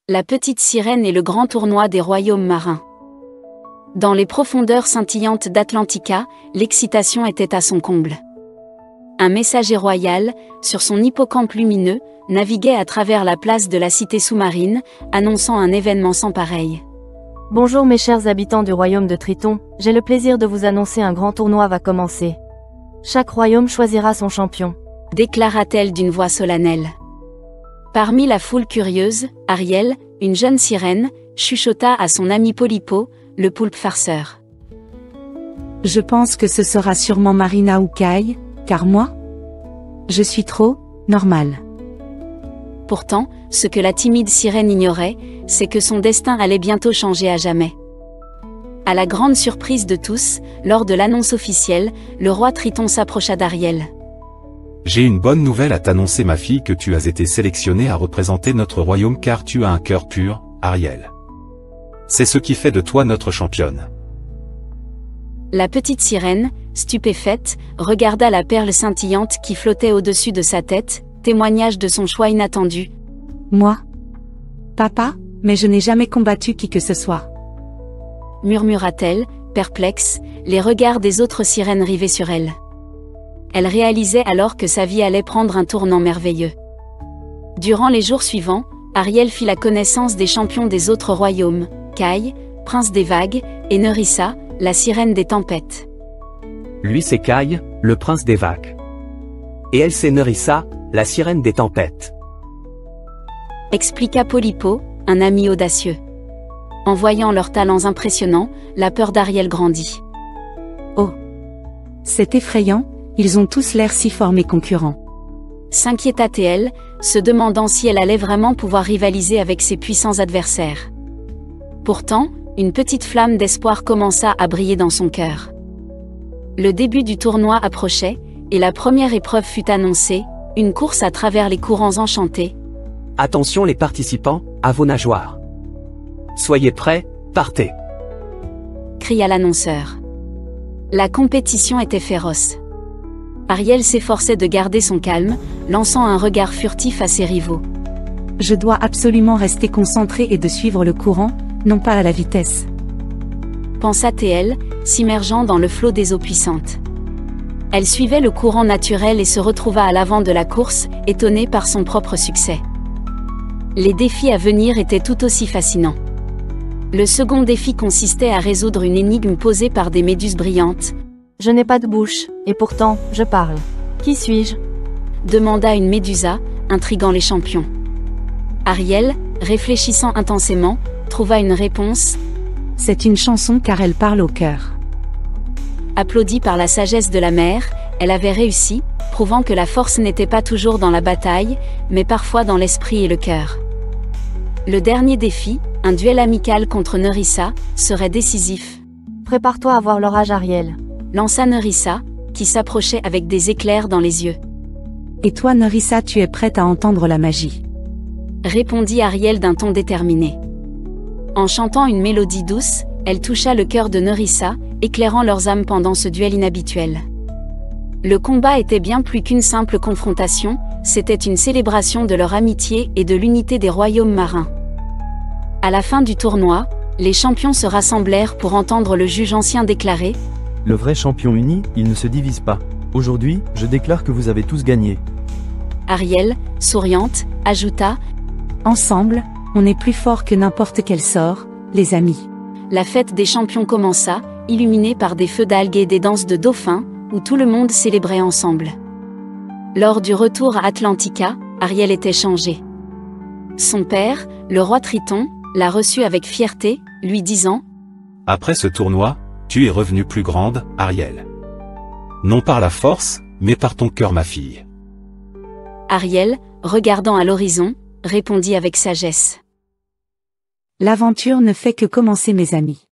La petite sirène et le grand tournoi des royaumes marins. Dans les profondeurs scintillantes d'Atlantica, l'excitation était à son comble. Un messager royal, sur son hippocampe lumineux, naviguait à travers la place de la cité sous-marine, annonçant un événement sans pareil. Bonjour mes chers habitants du royaume de Triton, j'ai le plaisir de vous annoncer un grand tournoi va commencer. Chaque royaume choisira son champion, déclara-t-elle d'une voix solennelle. Parmi la foule curieuse, Ariel, une jeune sirène, chuchota à son ami Polypo, le poulpe farceur. Je pense que ce sera sûrement Marina ou Kai, car moi, je suis trop normal. Pourtant, ce que la timide sirène ignorait, c'est que son destin allait bientôt changer à jamais. À la grande surprise de tous, lors de l'annonce officielle, le roi Triton s'approcha d'Ariel. J'ai une bonne nouvelle à t'annoncer ma fille que tu as été sélectionnée à représenter notre royaume car tu as un cœur pur, Ariel. C'est ce qui fait de toi notre championne. La petite sirène, stupéfaite, regarda la perle scintillante qui flottait au-dessus de sa tête, témoignage de son choix inattendu. Moi? Papa, mais je n'ai jamais combattu qui que ce soit. Murmura-t-elle, perplexe, les regards des autres sirènes rivés sur elle. Elle réalisait alors que sa vie allait prendre un tournant merveilleux. Durant les jours suivants, Ariel fit la connaissance des champions des autres royaumes, Kai, prince des vagues, et Nerissa, la sirène des tempêtes. Lui c'est Kai, le prince des vagues. Et elle c'est Nerissa, la sirène des tempêtes. Expliqua Polypo, un ami audacieux. En voyant leurs talents impressionnants, la peur d'Ariel grandit. Oh! C'est effrayant, ils ont tous l'air si forts mes concurrents. S'inquiéta-t-elle, se demandant si elle allait vraiment pouvoir rivaliser avec ses puissants adversaires. Pourtant, une petite flamme d'espoir commença à briller dans son cœur. Le début du tournoi approchait, et la première épreuve fut annoncée, une course à travers les courants enchantés. Attention les participants, à vos nageoires. Soyez prêts, partez. Cria l'annonceur. La compétition était féroce. Ariel s'efforçait de garder son calme, lançant un regard furtif à ses rivaux. Je dois absolument rester concentrée et de suivre le courant, non pas à la vitesse. Pensa-t-elle, s'immergeant dans le flot des eaux puissantes. Elle suivait le courant naturel et se retrouva à l'avant de la course, étonnée par son propre succès. Les défis à venir étaient tout aussi fascinants. Le second défi consistait à résoudre une énigme posée par des méduses brillantes. Je n'ai pas de bouche, et pourtant, je parle. Qui suis-je? Demanda une médusa, intriguant les champions. Ariel, réfléchissant intensément, trouva une réponse. C'est une chanson car elle parle au cœur. Applaudie par la sagesse de la mer, elle avait réussi, prouvant que la force n'était pas toujours dans la bataille, mais parfois dans l'esprit et le cœur. Le dernier défi, un duel amical contre Nerissa, serait décisif. Prépare-toi à voir l'orage Ariel. Lança Nerissa, qui s'approchait avec des éclairs dans les yeux. Et toi Nerissa, tu es prête à entendre la magie? Répondit Ariel d'un ton déterminé. En chantant une mélodie douce, elle toucha le cœur de Nerissa, éclairant leurs âmes pendant ce duel inhabituel. Le combat était bien plus qu'une simple confrontation, c'était une célébration de leur amitié et de l'unité des royaumes marins. À la fin du tournoi, les champions se rassemblèrent pour entendre le juge ancien déclarer. Le vrai champion uni, il ne se divise pas. Aujourd'hui, je déclare que vous avez tous gagné. Ariel, souriante, ajouta. Ensemble, on est plus fort que n'importe quel sort, les amis. La fête des champions commença, illuminée par des feux d'algues et des danses de dauphins, où tout le monde célébrait ensemble. Lors du retour à Atlantica, Ariel était changée. Son père, le roi Triton, l'a reçue avec fierté, lui disant. Après ce tournoi, tu es revenue plus grande, Ariel. Non par la force, mais par ton cœur ma fille. Ariel, regardant à l'horizon, répondit avec sagesse. L'aventure ne fait que commencer mes amis.